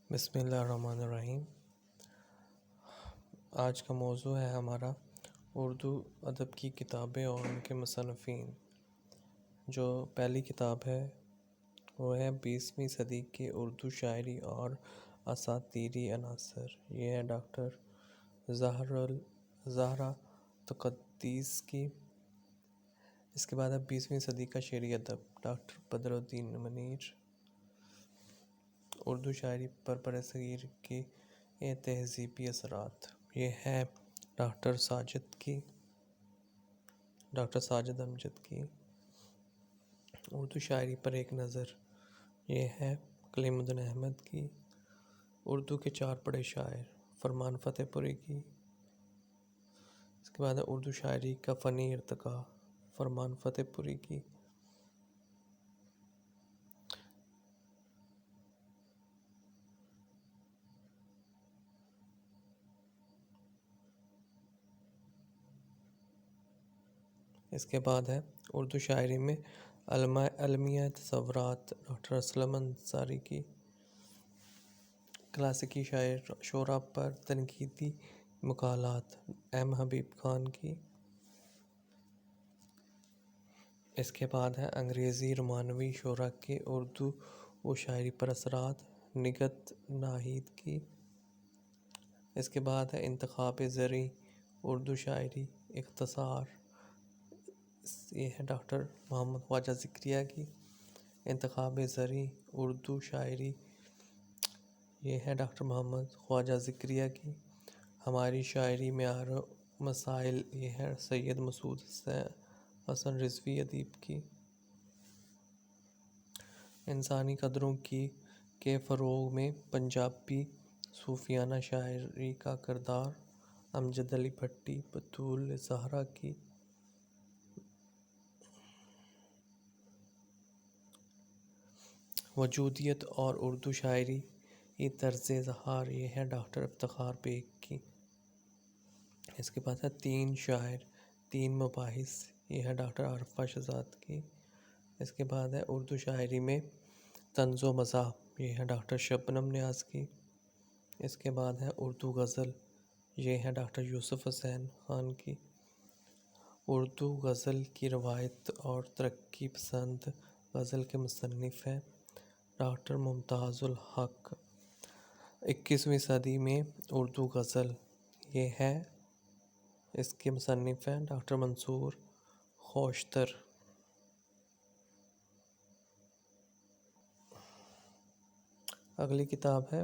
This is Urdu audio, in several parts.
بسم اللہ الرحمن الرحیم۔ آج کا موضوع ہے ہمارا اردو ادب کی کتابیں اور ان کے مصنفین۔ جو پہلی کتاب ہے وہ ہے 20ویں صدی کے اردو شاعری اور اساطیری عناصر۔ یہ ہے ڈاکٹر زہرا تقدس کی۔ اس کے بعد ہے 20ویں صدی کا شعری ادب، ڈاکٹر بدر الدین منیر۔ اردو شاعری پر برصغیر کے تہذیبی اثرات، یہ ہے ڈاکٹر ساجد امجد کی۔ اردو شاعری پر ایک نظر، یہ ہے کلیم الدین احمد کی۔ اردو کے چار بڑے شاعر، فرمان فتح پوری کی۔ اس کے بعد ہے اردو شاعری کا فنی ارتقاء، فرمان فتح پوری کی۔ اس کے بعد ہے اردو شاعری میں المیہ تصورات، ڈاکٹر اسلم انصاری کی۔ کلاسیکی شعراء پر تنقیدی مقالات، ایم حبیب خان کی۔ اس کے بعد ہے انگریزی رومانوی شعراء کے اردو و شاعری پر اثرات، نگہت ناہید کی۔ اس کے بعد ہے انتخاب زرعی اردو شاعری اختصار، یہ ہے ڈاکٹر محمد خواجہ ذکریہ کی۔ انتخاب زرعی اردو شاعری، یہ ہے ڈاکٹر محمد خواجہ ذکریہ کی۔ ہماری شاعری معیار و مسائل، یہ ہے سید مسعود حسن رضوی ادیب کی۔ انسانی قدروں کے فروغ میں پنجابی صوفیانہ شاعری کا کردار، امجد علی بھٹی، بطول زہرا کی۔ وجودیت اور اردو شاعری کی طرز اظہار، یہ ہے ڈاکٹر افتخار بیگ کی۔ اس کے بعد ہے تین شاعر تین مباحث، یہ ہے ڈاکٹر عارفہ شہزاد کی۔ اس کے بعد ہے اردو شاعری میں طنز و مزاح، یہ ہے ڈاکٹر شبنم نیاز کی۔ اس کے بعد ہے اردو غزل، یہ ہے ڈاکٹر یوسف حسین خان کی۔ اردو غزل کی روایت اور ترقی پسند غزل کے مصنف ہیں ڈاکٹر ممتاز الحق۔ 21ویں صدی میں اردو غزل، یہ ہے اس کے مصنف ہیں ڈاکٹر منصور خوشتر۔ اگلی کتاب ہے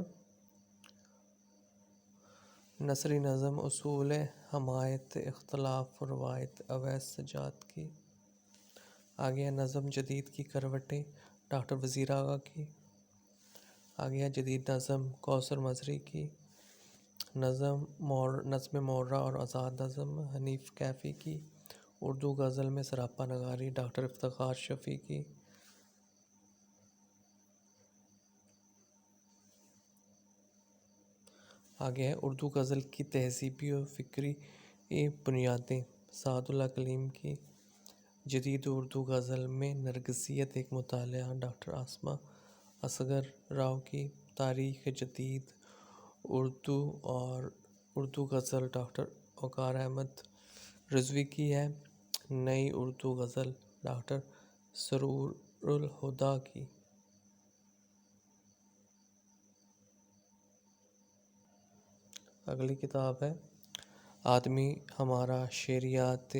نثری نظم، اصول حمایت اختلاف و روایت، اویس سجاد کی۔ آگے ہے نظم جدید کی کروٹیں، ڈاکٹر وزیر آغا کی۔ آگے ہے جدید نظم، کوثر مظہری کی۔ نظم معرہ اور آزاد نظم، حنیف کیفی کی۔ اردو غزل میں سراپا نگاری، ڈاکٹر افتخار شفیع کی۔ آگے ہے اردو غزل کی تہذیبی و فکری بنیادیں، سعد اللہ کلیم کی۔ جدید اردو غزل میں نرگسیت ایک مطالعہ، ڈاکٹر عاصمہ اصغر راؤ کی۔ تاریخ جدید اردو اور اردو غزل، ڈاکٹر وقار احمد رضوی کی ہے۔ نئی اردو غزل، ڈاکٹر سرور الہدیٰ کی۔ اگلی کتاب ہے آدمی ہمارا، شعریات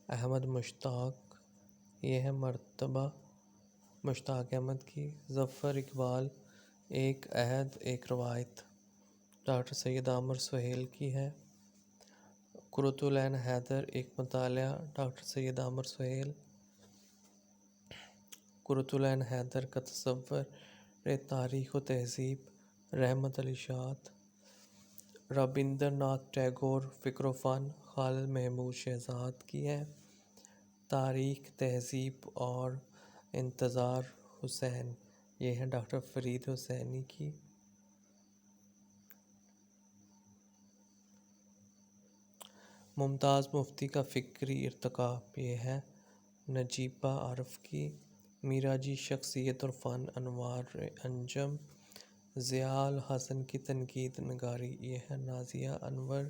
احمد مشتاق، یہ ہے مرتبہ مشتاق احمد کی۔ ظفر اقبال، ایک عہد ایک روایت، ڈاکٹر سید عامر سہیل کی ہے۔ قرۃ العین حیدر، ایک مطالعہ، ڈاکٹر سید عامر سہیل۔ قرۃ العین حیدر کا تصور تاریخ و تہذیب، رحمت علی شاد۔ رابندر ناتھ ٹیگور، فکر و فن، خالد محمود شہزاد کی ہے۔ تاریخ تہذیب اور انتظار حسین، یہ ہے ڈاکٹر فرید حسینی کی۔ ممتاز مفتی کا فکری ارتقاء، یہ ہے نجیبہ عارف کی۔ میراجی شخصیت اور فن، انوار انجم۔ ضیاء الحسن کی تنقید نگاری، یہ ہے نازیہ انور۔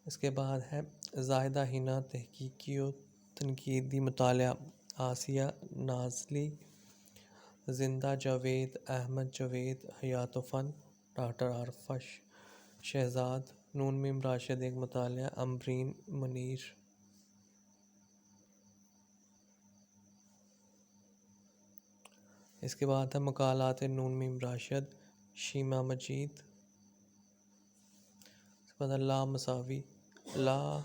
اس کے بعد ہے زاہدہ حنا تحقیقی و تنقیدی مطالعہ، آسیہ نازلی۔ زندہ جاوید احمد جاوید، حیات و فن، ڈاکٹر عارفہ شہزاد۔ نون میم راشد ایک مطالعہ، امبرین منیر۔ اس کے بعد ہے مقالات نون میم راشد، شیما مجید۔ اس کے بعد ہے لا مساوی، لا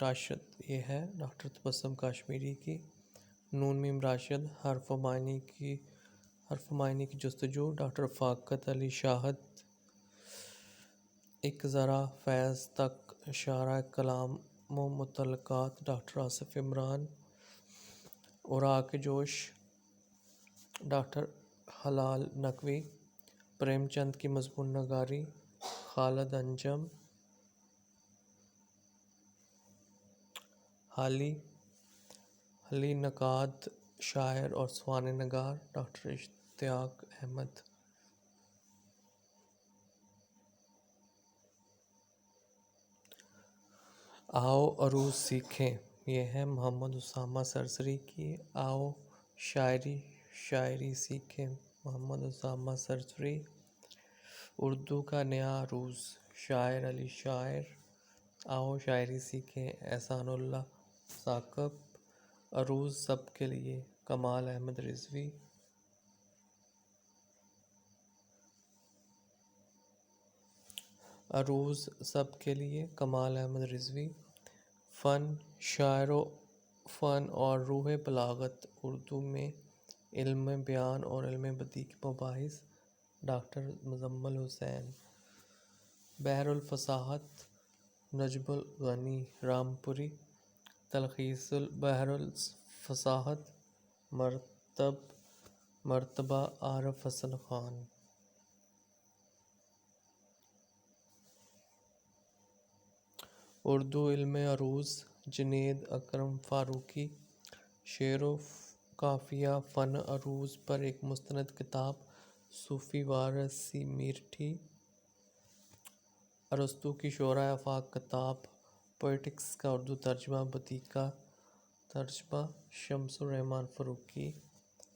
راشد، یہ ہے ڈاکٹر تبسم کاشمیری کی۔ نون میم راشد، حرف و معنی کی جستجو، ڈاکٹر رفاقت علی شاہد۔ ایک ذرا فیض تک اشارہ کلام و متعلقات، ڈاکٹر آصف عمران۔ اوراق جوش، ڈاکٹر ہلال نقوی۔ پریم چند کی مضمون نگاری، خالد انجم۔ حالی نقاد، شاعر اور سوانح نگار، ڈاکٹر اشتیاق احمد۔ آؤ عروض سیکھیں، یہ ہے محمد اسامہ سرسری کی۔ آؤ شاعری سیکھیں، محمد اسامہ سرسری۔ اردو کا نیا عروض، شاعر علی شاعر۔ آؤ شاعری سیکھیں، احسان اللہ ثاقب۔ عروض سب کے لیے، کمال احمد رضوی۔ عروض سب کے لیے، کمال احمد رضوی۔ فن، شعر و فن اور روح بلاغت اردو میں، علم بیان اور علم بدیع کے مباحث، ڈاکٹر مزمل حسین۔ بحر الفصاحت، نجم الغنی رامپوری۔ تلخیص بحر الفصاحت، مرتبہ عارف حسن خان۔ اردو علم عروض، جنید اکرم فاروقی۔ شعر و قافیہ فن عروض پر ایک مستند کتاب، صوفی وارثی میرٹھی۔ ارسطو کی شعرائے آفاق کتاب، پوئٹکس کا اردو ترجمہ، بدیع کا ترجمہ، شمس الرحمن فاروقی۔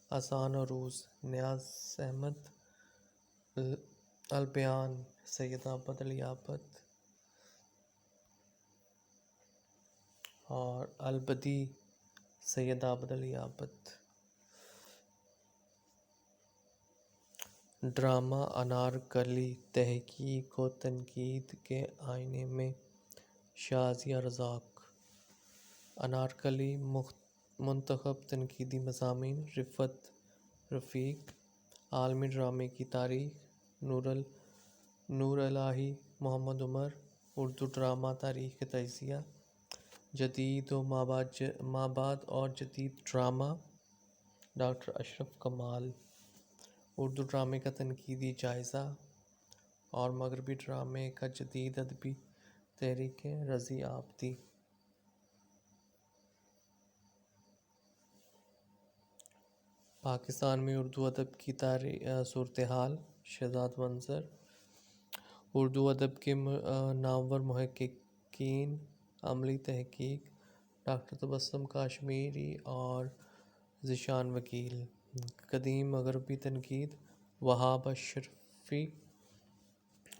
آسان عروض، نیاز احمد۔ البیان، سید عابد علی عابد۔ اور البدیع، سید عابد علی عابد۔ ڈرامہ انارکلی، تحقیق و تنقید کے آئینے میں، شازیہ رزاق۔ انارکلی، منتخب تنقیدی مضامین، رفعت رفیق۔ عالمی ڈرامے کی تاریخ، نور الہی محمد عمر۔ اردو ڈرامہ تاریخ تجزیہ، جدید و مابعد اور جدید ڈرامہ، ڈاکٹر اشرف کمال۔ اردو ڈرامے کا تنقیدی جائزہ اور مغربی ڈرامے کا جدید ادبی تحریکیں، رضی آبادی۔ پاکستان میں اردو ادب کی صورتحال، شہزاد منظر۔ اردو ادب کے نامور محققین، عملی تحقیق، ڈاکٹر تبسم کاشمیری اور ذیشان وکیل۔ قدیم مغربی تنقید، وہاب اشرفی۔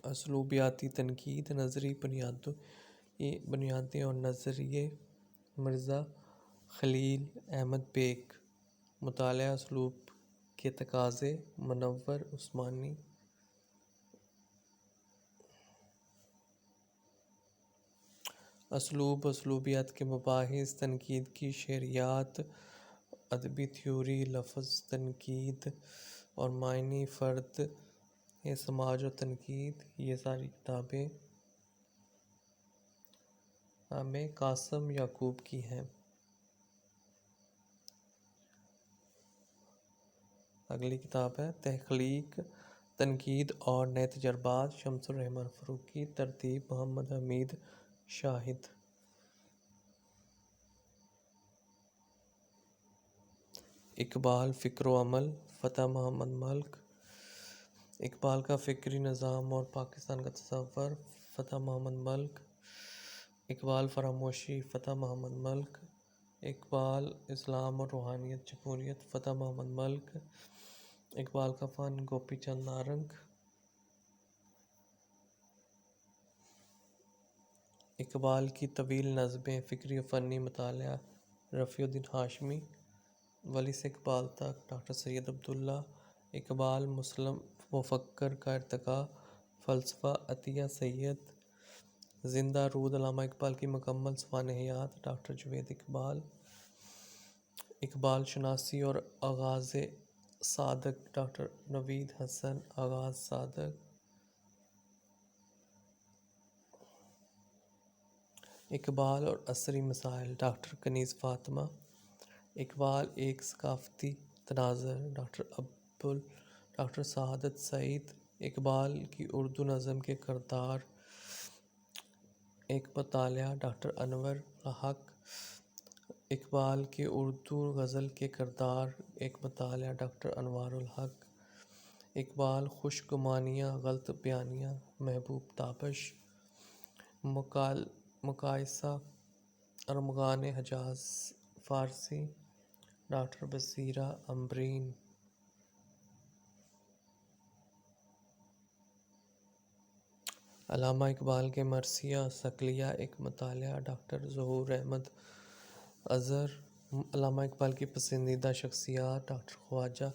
اسلوبیاتی تنقید، نظری بنیادیں اور نظریے، مرزا خلیل احمد بیگ۔ مطالعہ اسلوب کے تقاضے، منور عثمانی۔ اسلوب و اسلوبیات کے مباحث، تنقید کی شرعیات، ادبی تھیوری، لفظ تنقید اور معنی، فرد سماج و تنقید۔ یہ ساری کتابیں میں قاسم یعقوب کی ہیں۔ اگلی کتاب ہے تخلیق، تنقید اور نئے تجربات، شمس الرحمن فاروقی۔ ترتیب محمد حمید شاہد۔ اقبال فکر و عمل فتح محمد ملک، اقبال کا فکری نظام اور پاکستان کا تصور فتح محمد ملک، اقبال فراموشی فتح محمد ملک، اقبال اسلام اور روحانیت جمہوریت فتح محمد ملک، اقبال کا فن گوپی چند نارنگ، اقبال کی طویل نظمیں فکری و فنی مطالعہ رفیع الدین ہاشمی، ولی سے اقبال تک ڈاکٹر سید عبداللہ، اقبال مسلم مفکر کا ارتقاء فلسفہ عطیہ سید، زندہ رود علامہ اقبال کی مکمل سوانحیات ڈاکٹر جوید اقبال، اقبال شناسی اور آغاز صادق ڈاکٹر نوید حسن آغاز صادق، اقبال اور عصری مسائل ڈاکٹر کنیز فاطمہ، اقبال ایک ثقافتی تناظر ڈاکٹر سعادت سعید، اقبال کی اردو نظم کے کردار ایک مطالعہ ڈاکٹر انور الحق، اقبال کی اردو غزل کے کردار ایک مطالعہ ڈاکٹر انوار الحق، اقبال خوش گمانیاں غلط بیانیاں محبوب تابش، مقایسہ ارمغان حجاز فارسی ڈاکٹر بصیرہ امبرین، علامہ اقبال کے مرثیہ ثقلیہ ایک مطالعہ ڈاکٹر ظہور احمد اظہر، علامہ اقبال کی پسندیدہ شخصیات ڈاکٹر خواجہ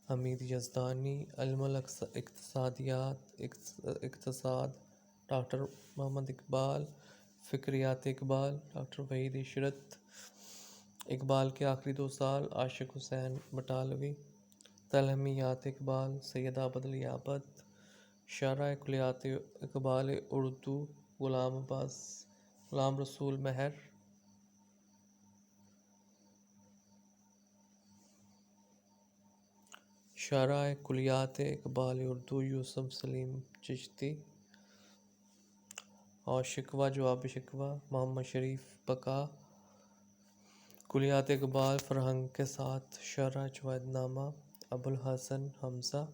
حمید یزدانی، علم الاقتصادیات اقتصاد ڈاکٹر محمد اقبال، فکریات اقبال ڈاکٹر وحید عشرت، اقبال کے آخری 2 سال عاشق حسین بٹالوی، تلہمیات اقبال سید عابد علی عابد، شرح کلیات اقبال اردو غلام رسول مہر، شرح کلیات اقبال اردو یوسف سلیم چشتی، اور شکوہ جواب شکوہ محمد شریف بقا، کلیات اقبال فرہنگ کے ساتھ شرح جوید نامہ ابوالحسن حمزہ،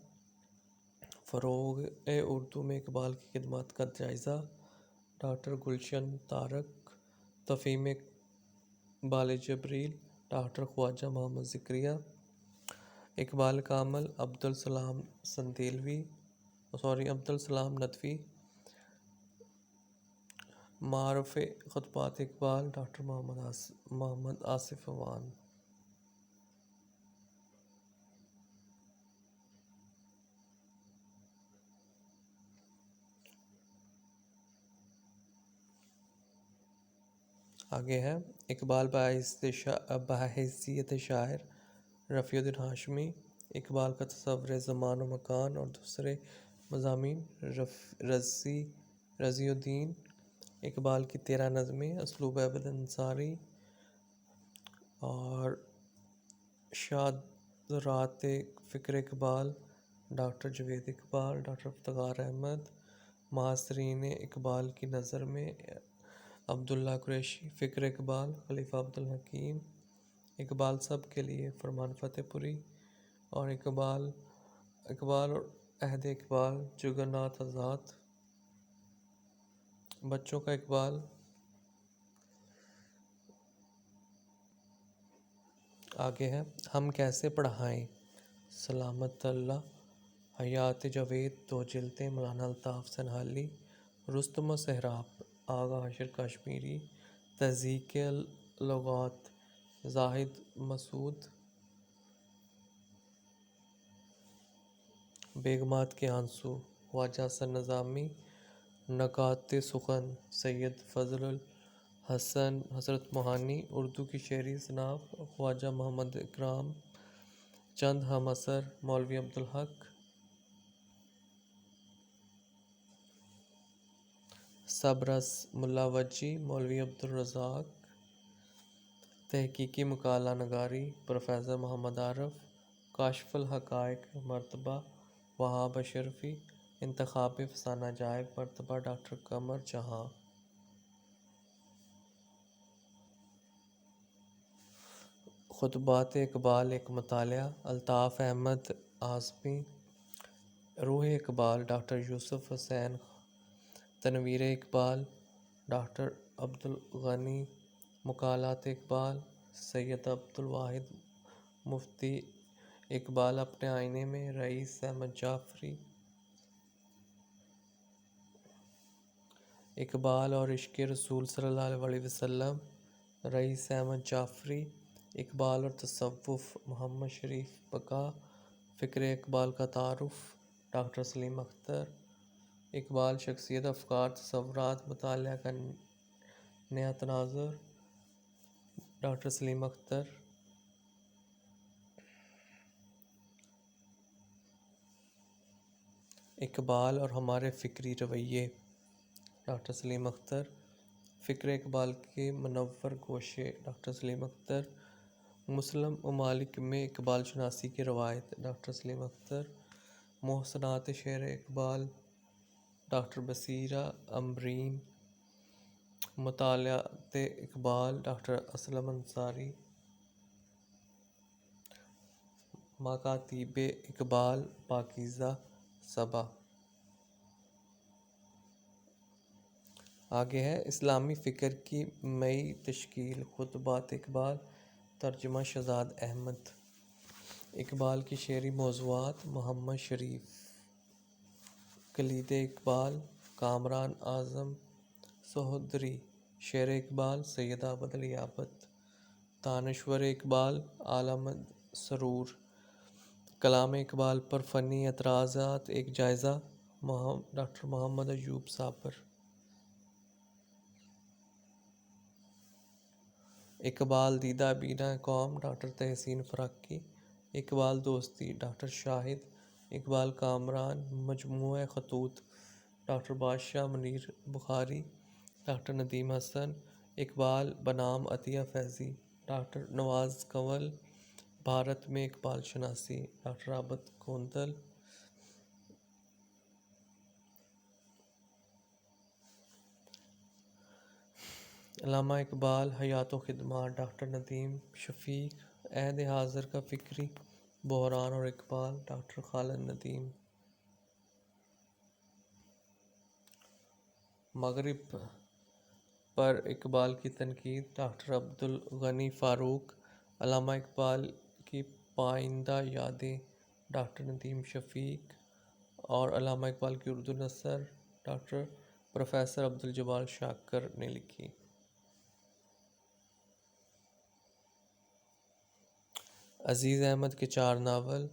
فروغ اردو میں اقبال کی خدمات کا جائزہ ڈاکٹر گلشن طارق، تفہیم اقبال جبریل ڈاکٹر خواجہ محمد ذکریہ، اقبال کا عمل عبدالسلام ندوی، معرف خطبات اقبال ڈاکٹر محمد آصف اعوان۔ آگے ہے اقبال بحیثیت شاعر رفیع الدین ہاشمی، اقبال کا تصور زمان و مکان اور دوسرے مضامین رضی الدین، اقبال کی 13 نظمیں اسلوب عبد انصاری، اور شادرات فکر اقبال ڈاکٹر جوید اقبال، ڈاکٹر افتخار احمد، معاصرین اقبال کی نظر میں عبداللہ قریشی، فکر اقبال خلیفہ عبدالحکیم، اقبال سب کے لیے فرمان فتح پوری، اور اقبال اور عہد اقبال جگن ناتھ آزاد، بچوں کا اقبال، آگے ہے ہم کیسے پڑھائیں سلامت اللہ، حیات جاوید 2 جلدیں مولانا الطاف سنہالی، رستم و سہراب آغا حشر کشمیری، تہذیب اللغات زاہد مسعود، بیگمات کے آنسو خواجہ حسن نظامی، نکات سخن سید فضل الحسن حضرت موہانی، اردو کی شعری صناف خواجہ محمد اکرام، چند ہم عصر مولوی عبدالحق، سبرس ملا وجی مولوی عبدالرزاق، تحقیقی مقالہ نگاری پروفیسر محمد عارف، کاشف الحقائق مرتبہ وہاب اشرفی، انتخاب فسانہ جائب مرتبہ ڈاکٹر قمر جہاں، خطبات اقبال ایک مطالعہ، الطاف احمد اعظمی۔ روح اقبال، ڈاکٹر یوسف حسین۔ تنویر اقبال، ڈاکٹر عبدالغنی۔ مقالات اقبال، سید عبدالواحد مفتی۔ اقبال اپنے آئینے میں، رئیس احمد جعفری۔ اقبال اور عشق رسول صلی اللہ علیہ وسلم، رئیس احمد جعفری۔ اقبال اور تصوف، محمد شریف بقا۔ فکر اقبال کا تعارف، ڈاکٹر سلیم اختر۔ اقبال، شخصیت، افکار، تصورات، مطالعہ کا نیا تناظر، ڈاکٹر سلیم اختر۔ اقبال اور ہمارے فکری رویے، ڈاکٹر سلیم اختر۔ فکر اقبال کے منور گوشے، ڈاکٹر سلیم اختر۔ مسلم ممالک میں اقبال شناسی کی روایت، ڈاکٹر سلیم اختر۔ محسنات شعر اقبال، ڈاکٹر بصیرہ امبرین۔ مطالعات اقبال، ڈاکٹر اسلم انصاری۔ مکاتیب اقبال، پاکیزہ صبا۔ آگے ہے اسلامی فکر کی مئی تشکیل، خطبات اقبال، ترجمہ شہزاد احمد۔ اقبال کی شعری موضوعات، محمد شریف۔ کلید اقبال، کامران اعظم سہودری۔ شعر اقبال، سید عابد علی عابد۔ دانشور اقبال، اعلیٰ سرور۔ کلام اقبال پر فنی اعتراضات، ایک جائزہ، ڈاکٹر محمد ایوب صابر۔ اقبال، دیدہ بینہ قوم، ڈاکٹر تحسین فراقی۔ اقبال دوستی، ڈاکٹر شاہد۔ اقبال کامران، مجموعہ خطوط، ڈاکٹر بادشاہ منیر بخاری، ڈاکٹر ندیم حسن۔ اقبال بنام عطیہ فیضی، ڈاکٹر نواز کنول۔ بھارت میں اقبال شناسی، ڈاکٹر عابد گوندل۔ علامہ اقبال، حیات و خدمات، ڈاکٹر ندیم شفیق۔ عہد حاضر کا فکری بحران اور اقبال، ڈاکٹر خالد ندیم۔ مغرب پر اقبال کی تنقید، ڈاکٹر عبدالغنی فاروق۔ علامہ اقبال کی پائندہ یادیں، ڈاکٹر ندیم شفیق۔ اور علامہ اقبال کی اردو نثر، ڈاکٹر پروفیسر عبدالجبار شاکر نے لکھی۔ عزیز احمد کے چار ناول،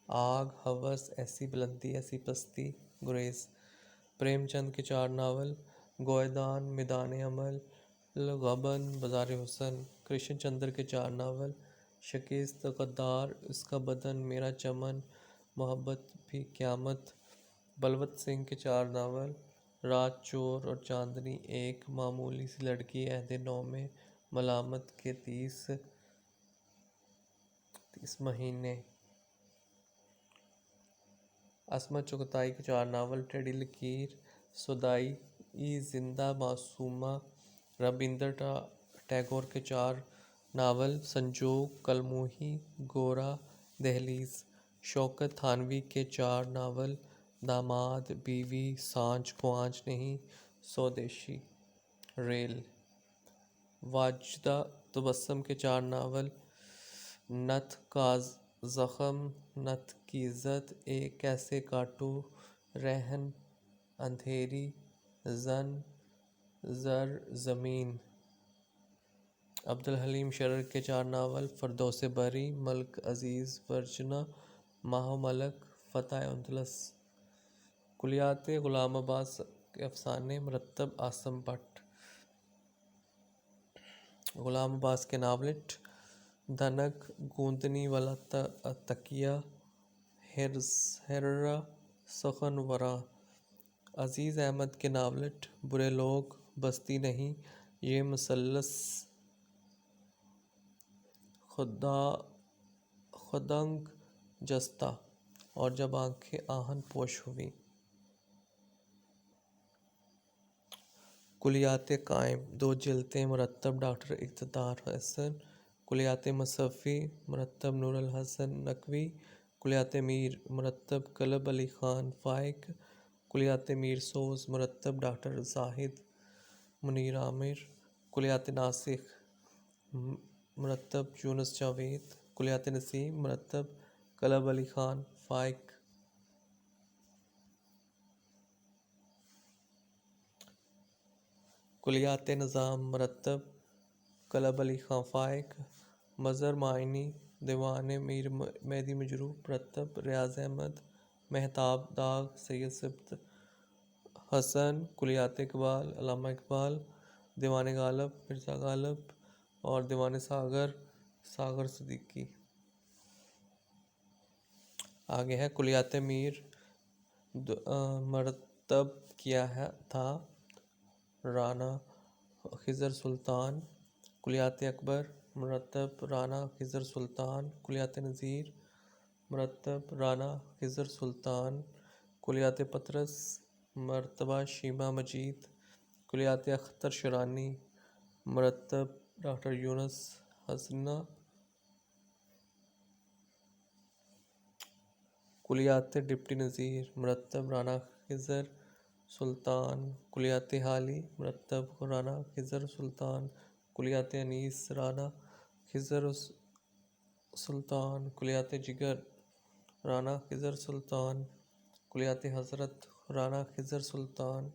آگ، ہوس، ایسی بلندی ایسی پستی، گریز۔ پریم چند کے چار ناول، گوئیدان، میدان عمل، غبن، بازار حسن۔ کرشن چندر کے چار ناول، شکست، غدار، اس کا بدن، میرا چمن، محبت بھی قیامت۔ بلوت سنگھ کے چار ناول، رات چور اور چاندنی، ایک معمولی سی لڑکی، عہد نو میں، ملامت کے 30 مہینے۔ عصمت چغتائی کے چار ناول، ٹیڑھی لکیر، سودائی، زندہ معصومہ۔ رابندر ٹیگور کے چار ناول، سنجوگ، کلموہی، گورا، دہلیز۔ شوکت تھانوی کے چار ناول، داماد، بیوی، سانچ کو آنچ نہیں، سودیشی، ریل۔ واجدہ تبسم کے چار ناول، نتھ کا زخم، نتھ کی عزت، ایک کیسے کاٹوں رہن اندھیری، زن، زر، زمین۔ عبدالحلیم شرر کے چار ناول، فردوس بری، ملک عزیز، ورجنا، ماہ و ملک، فتح اندلس۔ کلیات غلام عباس کے افسانے، مرتب عاصم بٹ۔ غلام عباس کے ناولٹ، دھنک، گوندنی والا تکیہ، ہررا، سخن ورا۔ عزیز احمد کے ناولٹ، برے لوگ، بستی نہیں، یہ مثلث، خدنگ جستہ، اور جب آنکھیں آہن پوش ہوئیں۔ کلیات قائم، 2 جلدیں، مرتب ڈاکٹر اقتدار حسن۔ کلیات مصفی مرتب نور الحسن نقوی، کلیات میر مرتب کلب علی خان فائق، کلیات میر سوز مرتب ڈاکٹر زاہد منیر عامر، کلیات ناسخ مرتب یونس جاوید، کلیات نسیم مرتب کلب علی خان فائق، کلیات نظام مرتب کلب علی خان فائق، مظہر معانی دیوان میر مہدی مجروح مرتب ریاض احمد مہتاب داغ سید سبت حسن، کلیات اقبال علامہ اقبال، دیوان غالب مرزا غالب اور دیوان ساغر ساغر صدیقی۔ آگے ہے کلیات میر مرتب کیا تھا رانا خضر سلطان، کلیات اکبر مرتب رانا خضر سلطان، کلیات نذیر مرتب رانا خضر سلطان، کلیات پطرس مرتبہ شیما مجید، کلیات اختر شرانی مرتب ڈاکٹر یونس حسنہ، کلیات ڈپٹی نذیر مرتب رانا خضر سلطان، کلیات حالی مرتب رانا خضر سلطان، کلیات انیس رانا خضر سلطان، کلیات جگر رانا خضر سلطان، کلیات حضرت رانا خضر سلطان،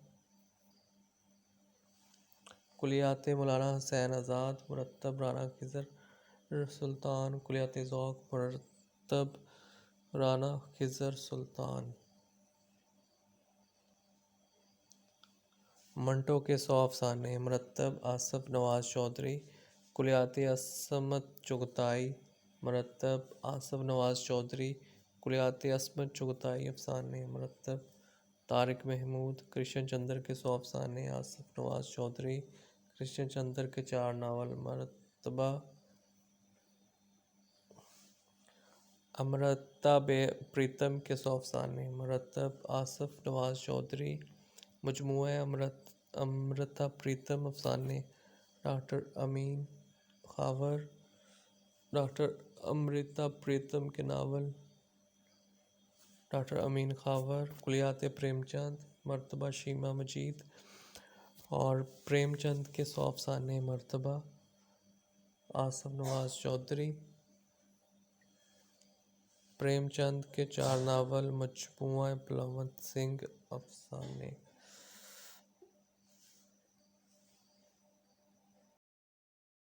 کلیات مولانا حسین آزاد مرتب رانا خضر سلطان، کلیات ذوق مرتب رانا خضر سلطان۔ منٹو کے 100 افسانے مرتب آصف نواز چودھری، کلیات عصمت چغتائی مرتب آصف نواز چودھری، کلیات عصمت چغتائی افسانے مرتب طارق محمود، کرشن چندر کے 100 افسانے آصف نواز چودھری، کرشن چندر کے 4 ناول مرتبہ امرتا پریتم کے 100 افسانے مرتب آصف نواز چودھری، مجموعہ امرتا پریتم افسانے ڈاکٹر امین خاور، ڈاکٹر امرتا پریتم کے ناول ڈاکٹر امین خاور، کلیات پریم چند مرتبہ شیما مجید اور پریم چند کے 100 افسانے مرتبہ آصف نواز چودھری، پریم چند کے 4 ناول مجموعہ بلونت سنگھ افسانے۔